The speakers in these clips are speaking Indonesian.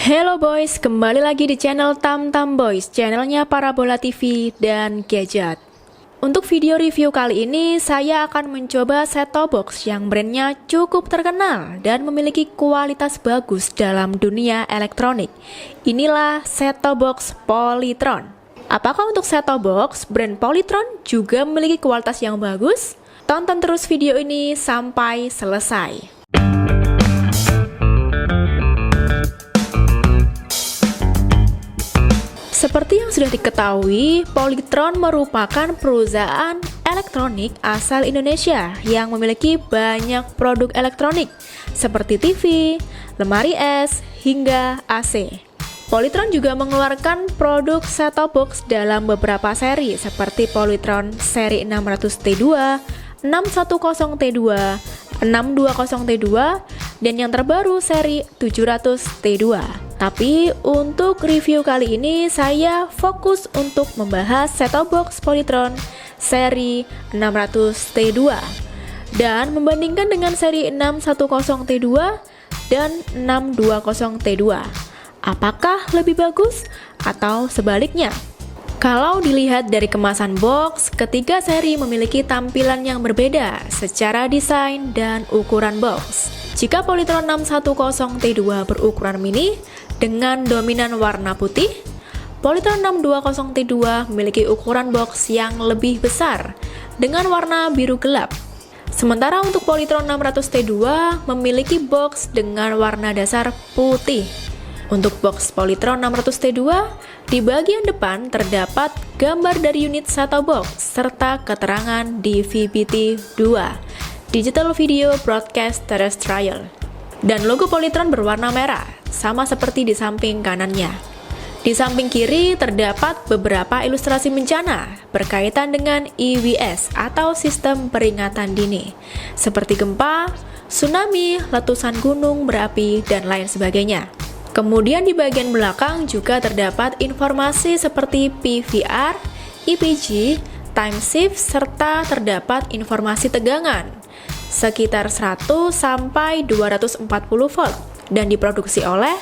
Hello boys, kembali lagi di channel Tamtam Boys, channelnya Parabola TV dan Gadget. Untuk video review kali ini, saya akan mencoba set-top box yang brandnya cukup terkenal dan memiliki kualitas bagus dalam dunia elektronik. Inilah set-top box Polytron. Apakah untuk set-top box, brand Polytron juga memiliki kualitas yang bagus? Tonton terus video ini sampai selesai. Seperti yang sudah diketahui, Polytron merupakan perusahaan elektronik asal Indonesia yang memiliki banyak produk elektronik seperti TV, lemari es, hingga AC. Polytron juga mengeluarkan produk set-top box dalam beberapa seri seperti Polytron seri 600T2, 610T2, 620T2, dan yang terbaru seri 700T2. Tapi untuk review kali ini saya fokus untuk membahas set-top box Polytron seri 600T2 dan membandingkan dengan seri 610T2 dan 620T2. Apakah lebih bagus atau sebaliknya? Kalau dilihat dari kemasan box, ketiga seri memiliki tampilan yang berbeda secara desain dan ukuran box. Jika Polytron 610T2 berukuran mini dengan dominan warna putih, Polytron 620T2 memiliki ukuran box yang lebih besar dengan warna biru gelap. Sementara untuk Polytron 600T2 memiliki box dengan warna dasar putih. Untuk box Polytron 600T2, di bagian depan terdapat gambar dari unit set-top box serta keterangan DVB-T2, Digital Video Broadcast Terrestrial, dan logo Polytron berwarna merah, sama seperti di samping kanannya. Di samping kiri terdapat beberapa ilustrasi bencana berkaitan dengan IWS atau Sistem Peringatan Dini, seperti gempa, tsunami, letusan gunung berapi, dan lain sebagainya. Kemudian di bagian belakang juga terdapat informasi seperti PVR, EPG, time shift, serta terdapat informasi tegangan sekitar 100 sampai 240 volt dan diproduksi oleh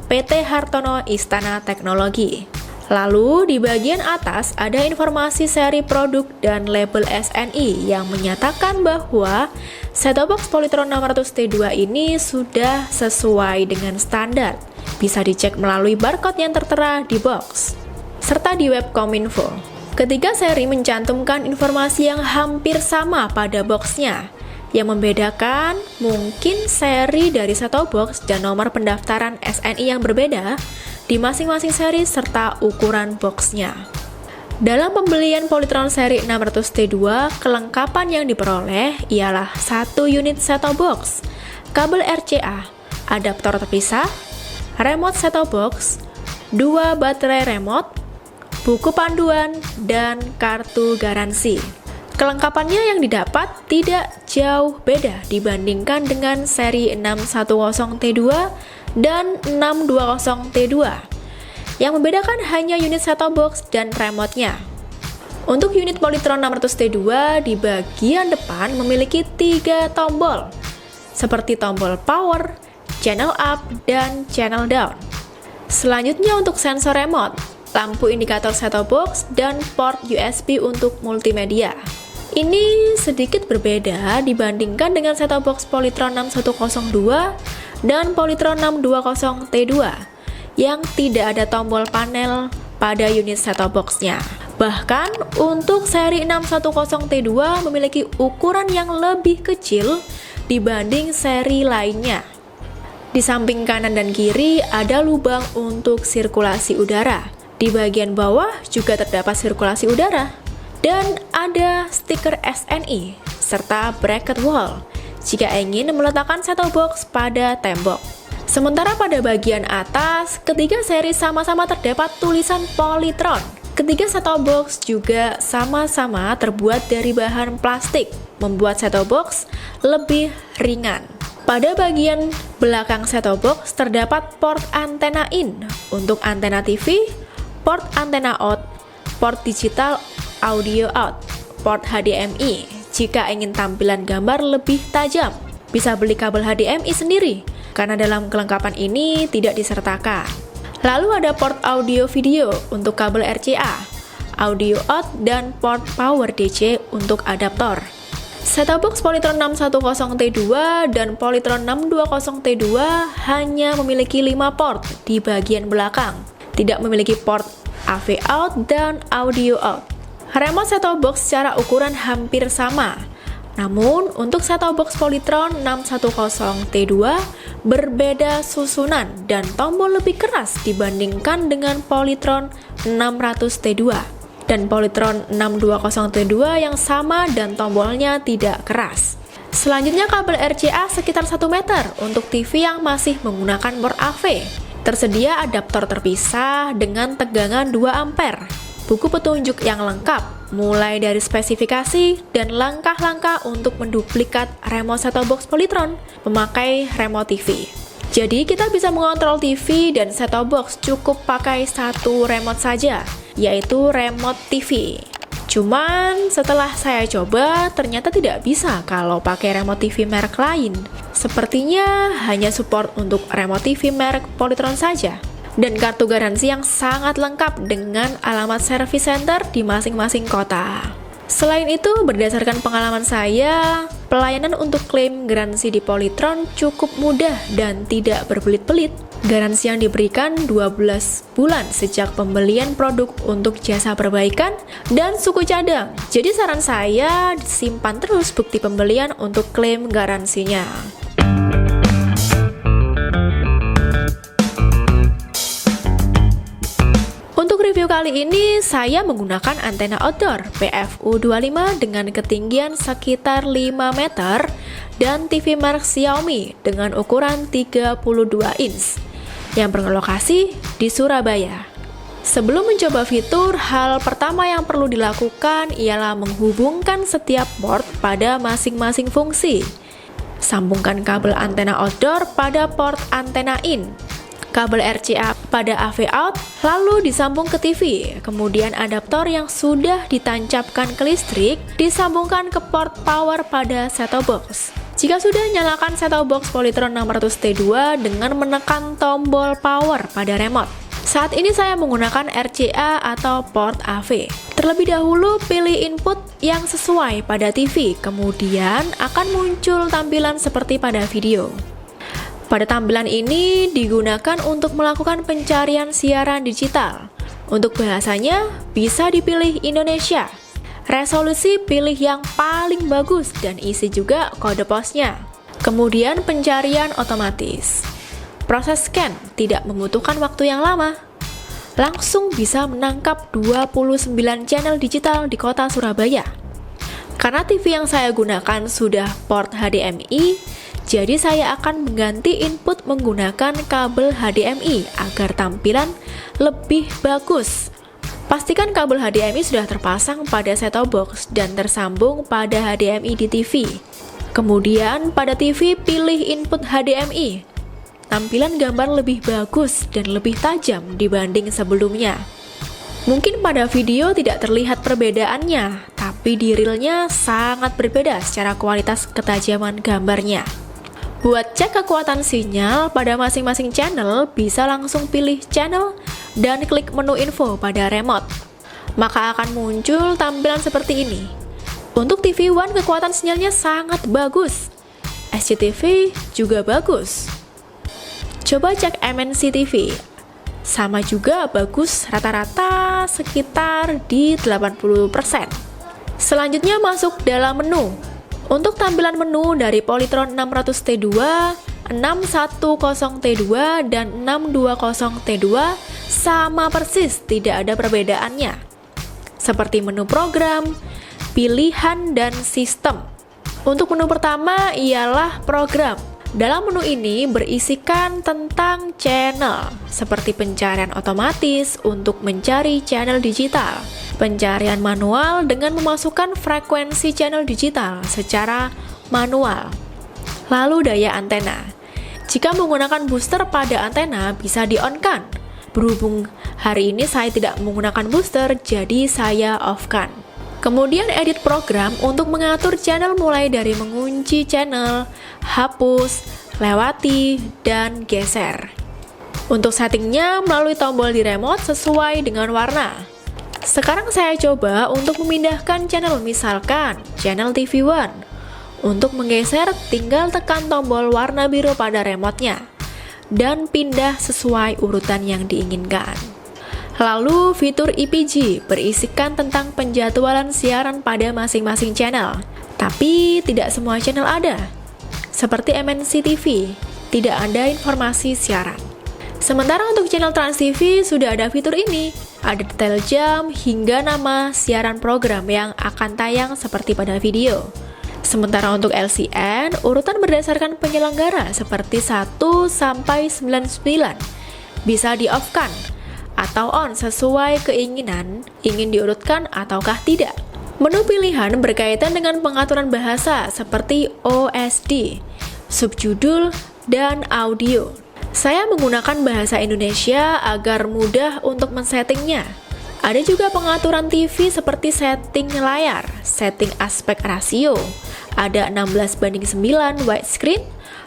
PT Hartono Istana Teknologi. Lalu di bagian atas ada informasi seri produk dan label SNI yang menyatakan bahwa set-top box Polytron 600T2 ini sudah sesuai dengan standar. Bisa dicek melalui barcode yang tertera di box serta di web Kominfo. Ketiga seri mencantumkan informasi yang hampir sama pada boxnya. Yang membedakan mungkin seri dari set-top box dan nomor pendaftaran SNI yang berbeda di masing-masing seri serta ukuran boxnya. Dalam pembelian Polytron seri 600T2, kelengkapan yang diperoleh ialah 1 unit set-top box, kabel RCA, adaptor terpisah, remote set-top box, 2 baterai remote, buku panduan, dan kartu garansi. Kelengkapannya yang didapat tidak jauh beda dibandingkan dengan seri 610T2 dan 620T2. Yang membedakan hanya unit set-top box dan remote-nya. Untuk unit Polytron 600T2 di bagian depan memiliki 3 tombol, seperti tombol power, channel up, dan channel down. Selanjutnya untuk sensor remote, lampu indikator set-top box, dan port USB untuk multimedia. Ini sedikit berbeda dibandingkan dengan set-top box Polytron 6102 dan Polytron 620T2 yang tidak ada tombol panel pada unit set-top box-nya. Bahkan untuk seri 610T2 memiliki ukuran yang lebih kecil dibanding seri lainnya. Di samping kanan dan kiri ada lubang untuk sirkulasi udara. Di bagian bawah juga terdapat sirkulasi udara. Dan ada stiker SNI serta bracket wall jika ingin meletakkan set-top box pada tembok. Sementara pada bagian atas, ketiga seri sama-sama terdapat tulisan Polytron. Ketiga set-top box juga sama-sama terbuat dari bahan plastik, membuat set-top box lebih ringan. Pada bagian belakang set-top box terdapat port antena in untuk antena TV, port antena out, port digital audio out, port HDMI jika ingin tampilan gambar lebih tajam. Bisa beli kabel HDMI sendiri karena dalam kelengkapan ini tidak disertakan. Lalu ada port audio video untuk kabel RCA, audio out, dan port power DC untuk adaptor. Set-top box Polytron 610T2 dan Polytron 620T2 hanya memiliki 5 port di bagian belakang, tidak memiliki port AV out dan audio out. Remote set-top box secara ukuran hampir sama. Namun, untuk set-top box Polytron 610T2 berbeda susunan dan tombol lebih keras dibandingkan dengan Polytron 600T2 dan Polytron 620T2 yang sama dan tombolnya tidak keras. Selanjutnya kabel RCA sekitar 1 meter untuk TV yang masih menggunakan port AV. Tersedia adaptor terpisah dengan tegangan 2 ampere. Buku petunjuk yang lengkap, mulai dari spesifikasi dan langkah-langkah untuk menduplikat remote set-top box Polytron memakai remote TV. Jadi kita bisa mengontrol TV dan set-top box cukup pakai satu remote saja, yaitu remote TV. Cuman setelah saya coba, ternyata tidak bisa kalau pakai remote TV merek lain. Sepertinya hanya support untuk remote TV merek Polytron saja. Dan kartu garansi yang sangat lengkap dengan alamat service center di masing-masing kota. Selain itu, berdasarkan pengalaman saya, pelayanan untuk klaim garansi di Polytron cukup mudah dan tidak berbelit-belit. Garansi yang diberikan 12 bulan sejak pembelian produk untuk jasa perbaikan dan suku cadang. Jadi saran saya, simpan terus bukti pembelian untuk klaim garansinya. Untuk review kali ini, saya menggunakan antena outdoor PFU25 dengan ketinggian sekitar 5 meter dan TV merek Xiaomi dengan ukuran 32 inch yang berlokasi di Surabaya. Sebelum mencoba fitur, hal pertama yang perlu dilakukan ialah menghubungkan setiap port pada masing-masing fungsi. Sambungkan kabel antena outdoor pada port antena in, kabel RCA pada AV out, lalu disambung ke TV. Kemudian adaptor yang sudah ditancapkan ke listrik disambungkan ke port power pada set-top box. Jika sudah, nyalakan set-top box Polytron 600T2 dengan menekan tombol power pada remote. Saat ini saya menggunakan RCA atau port AV. Terlebih dahulu pilih input yang sesuai pada TV, kemudian akan muncul tampilan seperti pada video. Pada tampilan ini digunakan untuk melakukan pencarian siaran digital. Untuk bahasanya bisa dipilih Indonesia. Resolusi pilih yang paling bagus dan isi juga kode posnya. Kemudian pencarian otomatis. Proses scan tidak membutuhkan waktu yang lama. Langsung bisa menangkap 29 channel digital di kota Surabaya. Karena TV yang saya gunakan sudah port HDMI, jadi saya akan mengganti input menggunakan kabel HDMI agar tampilan lebih bagus. Pastikan kabel HDMI sudah terpasang pada set-top box dan tersambung pada HDMI di TV. Kemudian pada TV pilih input HDMI. Tampilan gambar lebih bagus dan lebih tajam dibanding sebelumnya. Mungkin pada video tidak terlihat perbedaannya, tapi di realnya sangat berbeda secara kualitas ketajaman gambarnya. Buat cek kekuatan sinyal pada masing-masing channel, bisa langsung pilih channel dan klik menu info pada remote. Maka akan muncul tampilan seperti ini. Untuk TV One kekuatan sinyalnya sangat bagus. SCTV juga bagus. Coba cek MNC TV. Sama juga bagus, rata-rata sekitar di 80%. Selanjutnya masuk dalam menu. Untuk tampilan menu dari Polytron 600T2, 610T2, dan 620T2 sama persis, tidak ada perbedaannya. Seperti menu program, pilihan, dan sistem. Untuk menu pertama ialah program. Dalam menu ini berisikan tentang channel, seperti pencarian otomatis untuk mencari channel digital, pencarian manual dengan memasukkan frekuensi channel digital secara manual, lalu daya antena. Jika menggunakan booster pada antena bisa di-on-kan. Berhubung hari ini saya tidak menggunakan booster, jadi saya off-kan. Kemudian edit program untuk mengatur channel mulai dari mengunci channel, hapus, lewati, dan geser. Untuk settingnya melalui tombol di remote sesuai dengan warna. Sekarang saya coba untuk memindahkan channel, misalkan channel TV One. Untuk menggeser, tinggal tekan tombol warna biru pada remote-nya dan pindah sesuai urutan yang diinginkan. Lalu fitur EPG berisikan tentang penjadwalan siaran pada masing-masing channel. Tapi tidak semua channel ada. Seperti MNC TV, tidak ada informasi siaran. Sementara untuk channel Trans TV sudah ada fitur ini. Ada detail jam hingga nama siaran program yang akan tayang seperti pada video. Sementara untuk LCN, urutan berdasarkan penyelenggara seperti 1 sampai 99 bisa di-off-kan atau on sesuai keinginan, ingin diurutkan ataukah tidak. Menu pilihan berkaitan dengan pengaturan bahasa seperti OSD, subjudul, dan audio. Saya menggunakan bahasa Indonesia agar mudah untuk men-settingnya. Ada juga pengaturan TV seperti setting layar, setting aspek rasio, ada 16:9 widescreen,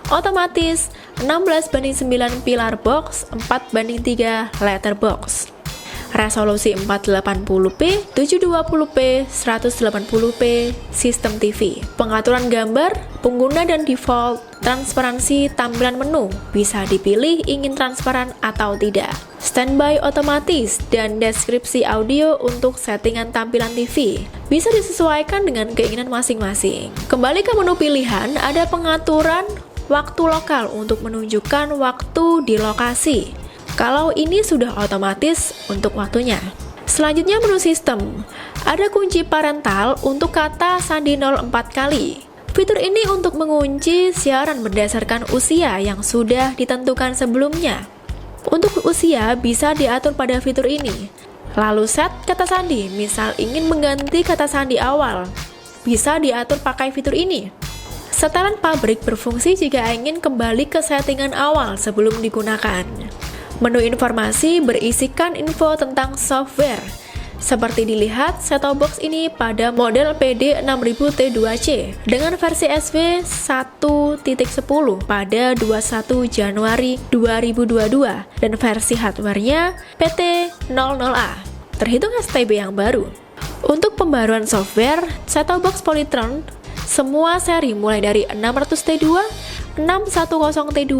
otomatis 16:9 pillar box, 4:3 letterbox. Resolusi 480p, 720p, 180p, sistem TV. Pengaturan gambar, pengguna dan default, transparansi tampilan menu, bisa dipilih ingin transparan atau tidak. Standby otomatis dan deskripsi audio untuk settingan tampilan TV bisa disesuaikan dengan keinginan masing-masing. Kembali ke menu pilihan, ada pengaturan waktu lokal untuk menunjukkan waktu di lokasi. Kalau ini sudah otomatis untuk waktunya. Selanjutnya menu sistem. Ada kunci parental untuk kata sandi 04 kali. Fitur ini untuk mengunci siaran berdasarkan usia yang sudah ditentukan sebelumnya. Untuk usia bisa diatur pada fitur ini. Lalu set kata sandi, misal ingin mengganti kata sandi awal, bisa diatur pakai fitur ini. Setelan pabrik berfungsi jika ingin kembali ke settingan awal sebelum digunakan. Menu informasi berisikan info tentang software. Seperti dilihat, set-top box ini pada model PD6000T2C dengan versi SV 1.10 pada 21 Januari 2022 dan versi hardware-nya PT00A, terhitung STB yang baru. Untuk pembaruan software, set-top box Polytron semua seri mulai dari 600T2, 610T2,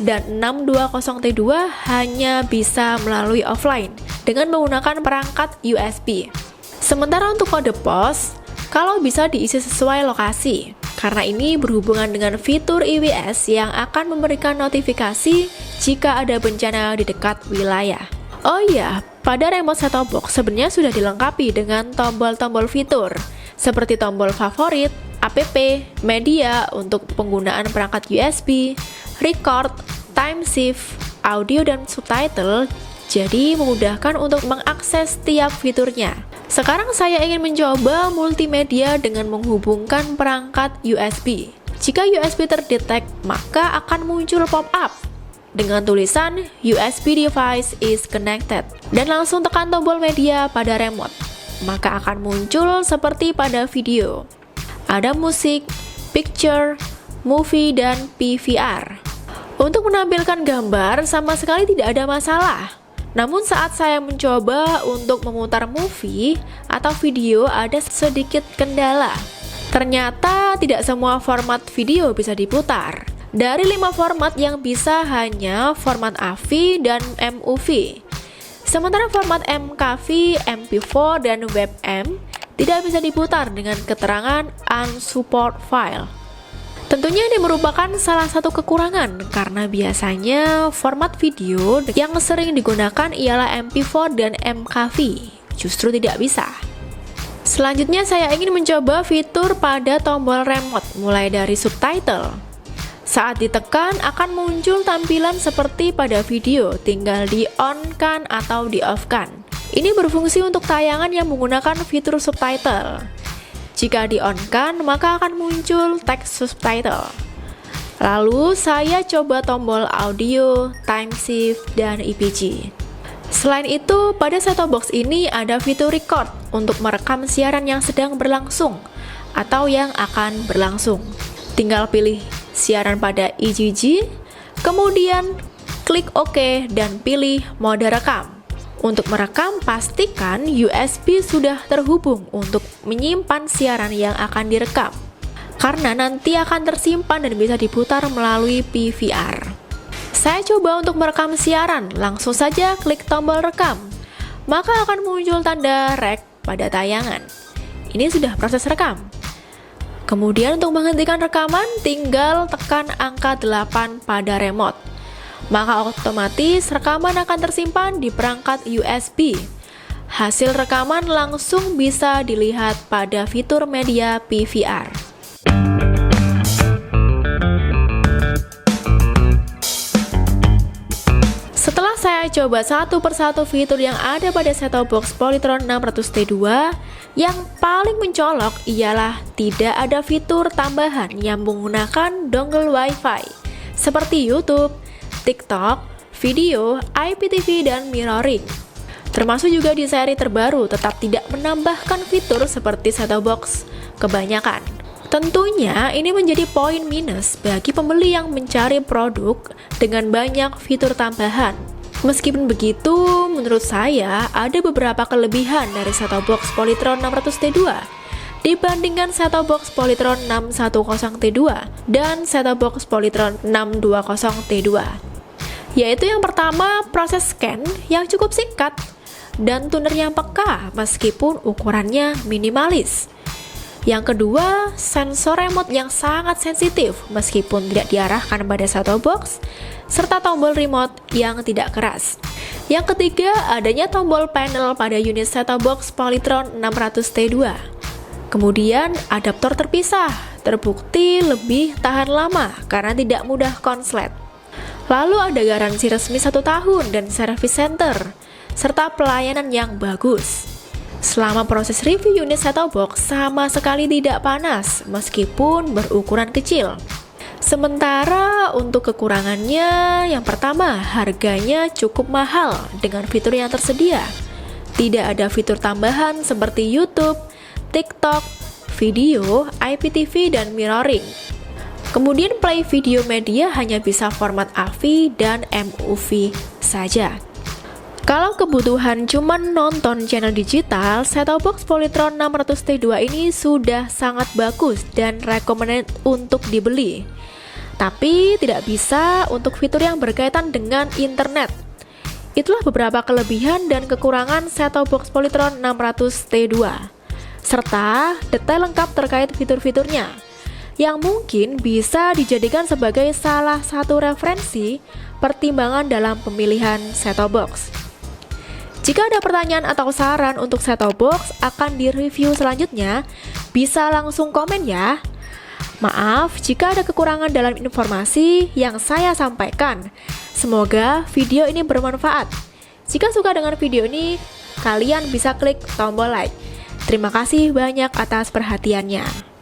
dan 620T2 hanya bisa melalui offline dengan menggunakan perangkat USB. Sementara untuk kode pos, kalau bisa diisi sesuai lokasi, karena ini berhubungan dengan fitur IWS yang akan memberikan notifikasi jika ada bencana di dekat wilayah. Oh iya, pada remote set-top box sebenarnya sudah dilengkapi dengan tombol-tombol fitur, seperti tombol favorit, app, media untuk penggunaan perangkat USB, record, time shift, audio dan subtitle, jadi memudahkan untuk mengakses tiap fiturnya. Sekarang saya ingin mencoba multimedia dengan menghubungkan perangkat USB. Jika USB terdetek, maka akan muncul pop-up dengan tulisan USB device is connected dan langsung tekan tombol media pada remote. Maka akan muncul seperti pada video. Ada musik, picture, movie, dan PVR. Untuk menampilkan gambar sama sekali tidak ada masalah. Namun saat saya mencoba untuk memutar movie atau video ada sedikit kendala. Ternyata tidak semua format video bisa diputar. Dari 5 format yang bisa hanya format AVI dan MOV. Sementara format MKV, MP4, dan WebM tidak bisa diputar dengan keterangan unsupport file. Tentunya ini merupakan salah satu kekurangan karena biasanya format video yang sering digunakan ialah MP4 dan MKV, justru tidak bisa. Selanjutnya saya ingin mencoba fitur pada tombol remote mulai dari subtitle. Saat ditekan akan muncul tampilan seperti pada video, tinggal di-on-kan atau di-off-kan. Ini berfungsi untuk tayangan yang menggunakan fitur subtitle. Jika di-on-kan, maka akan muncul teks subtitle. Lalu saya coba tombol audio, time shift, dan EPG. Selain itu, pada set-top box ini ada fitur record untuk merekam siaran yang sedang berlangsung atau yang akan berlangsung. Tinggal pilih siaran pada IGG, kemudian klik OK dan pilih mode rekam. Untuk merekam, pastikan USB sudah terhubung untuk menyimpan siaran yang akan direkam, karena nanti akan tersimpan dan bisa diputar melalui PVR. Saya coba untuk merekam siaran, langsung saja klik tombol rekam, maka akan muncul tanda rek pada tayangan. Ini sudah proses rekam. Kemudian untuk menghentikan rekaman, tinggal tekan angka 8 pada remote. Maka otomatis rekaman akan tersimpan di perangkat USB. Hasil rekaman langsung bisa dilihat pada fitur media PVR. Setelah saya coba satu persatu fitur yang ada pada set-top box Polytron 600T2, yang paling mencolok ialah tidak ada fitur tambahan yang menggunakan dongle Wi-Fi seperti YouTube, TikTok, video, IPTV, dan mirroring. Termasuk juga di seri terbaru tetap tidak menambahkan fitur seperti set-top box kebanyakan. Tentunya ini menjadi poin minus bagi pembeli yang mencari produk dengan banyak fitur tambahan. Meskipun begitu, menurut saya ada beberapa kelebihan dari set-top box Polytron 600T2 dibandingkan set-top box Polytron 610T2 dan set-top box Polytron 620T2. Yaitu yang pertama, proses scan yang cukup singkat dan tuner yang peka meskipun ukurannya minimalis. Yang kedua, sensor remote yang sangat sensitif meskipun tidak diarahkan pada set-top box, serta tombol remote yang tidak keras. Yang ketiga, adanya tombol panel pada unit set-top box Polytron 600T2. Kemudian, adaptor terpisah, terbukti lebih tahan lama karena tidak mudah konslet. Lalu ada garansi resmi 1 tahun dan service center, serta pelayanan yang bagus. Selama proses review unit set-top box sama sekali tidak panas meskipun berukuran kecil. Sementara untuk kekurangannya, yang pertama, harganya cukup mahal dengan fitur yang tersedia. Tidak ada fitur tambahan seperti YouTube, TikTok, video, IPTV, dan mirroring. Kemudian play video media hanya bisa format AVI dan MOV saja. Kalau kebutuhan cuma nonton channel digital, set-top box Polytron 600T2 ini sudah sangat bagus dan recommended untuk dibeli. Tapi tidak bisa untuk fitur yang berkaitan dengan internet. Itulah beberapa kelebihan dan kekurangan set-top box Polytron 600T2, serta detail lengkap terkait fitur-fiturnya, yang mungkin bisa dijadikan sebagai salah satu referensi pertimbangan dalam pemilihan set-top box. Jika ada pertanyaan atau saran untuk set-top box akan direview selanjutnya, bisa langsung komen ya. Maaf jika ada kekurangan dalam informasi yang saya sampaikan. Semoga video ini bermanfaat. Jika suka dengan video ini, kalian bisa klik tombol like. Terima kasih banyak atas perhatiannya.